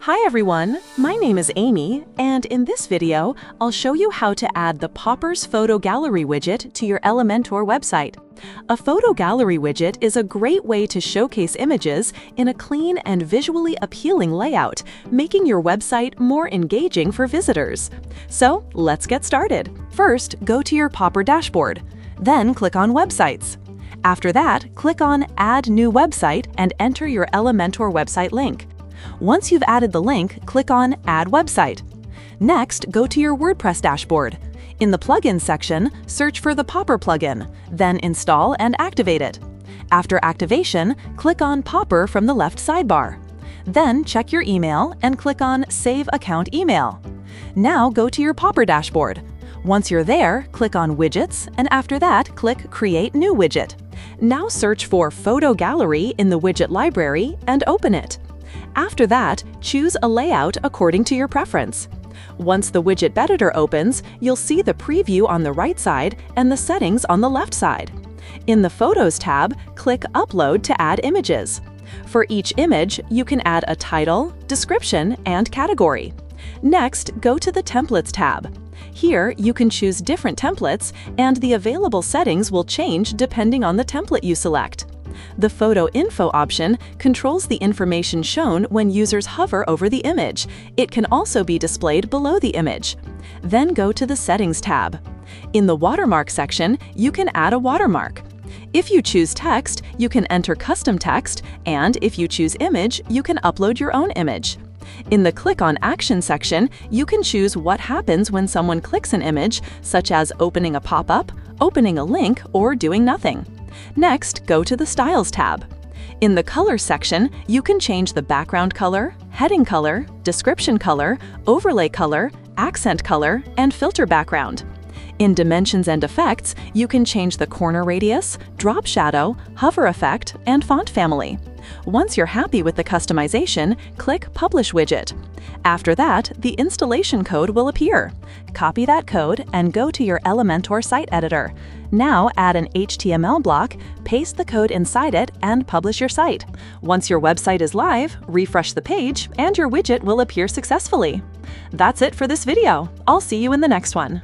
Hi everyone, my name is Amy, and in this video, I'll show you how to add the Poppers Photo Gallery widget to your Elementor website. A photo gallery widget is a great way to showcase images in a clean and visually appealing layout, making your website more engaging for visitors. So let's get started. First, go to your Popper dashboard. Then click on Websites. After that, click on Add New Website and enter your Elementor website link. Once you've added the link, click on Add Website. Next, go to your WordPress dashboard. In the Plugins section, search for the Popper plugin, then install and activate it. After activation, click on Popper from the left sidebar. Then check your email and click on Save Account Email. Now go to your Popper dashboard. Once you're there, click on Widgets, and after that, click Create New Widget. Now search for Photo Gallery in the widget library and open it. After that, choose a layout according to your preference. Once the widget editor opens, you'll see the preview on the right side and the settings on the left side. In the Photos tab, click Upload to add images. For each image, you can add a title, description, and category. Next, go to the Templates tab. Here, you can choose different templates, and the available settings will change depending on the template you select. The Photo Info option controls the information shown when users hover over the image. It can also be displayed below the image. Then go to the Settings tab. In the Watermark section, you can add a watermark. If you choose text, you can enter custom text, and if you choose image, you can upload your own image. In the Click on Action section, you can choose what happens when someone clicks an image, such as opening a pop-up, opening a link, or doing nothing. Next, go to the Styles tab. In the Colors section, you can change the background color, heading color, description color, overlay color, accent color, and filter background. In Dimensions and Effects, you can change the corner radius, drop shadow, hover effect, and font family. Once you're happy with the customization, click Publish Widget. After that, the installation code will appear. Copy that code and go to your Elementor site editor. Now add an HTML block, paste the code inside it, and publish your site. Once your website is live, refresh the page, and your widget will appear successfully. That's it for this video. I'll see you in the next one.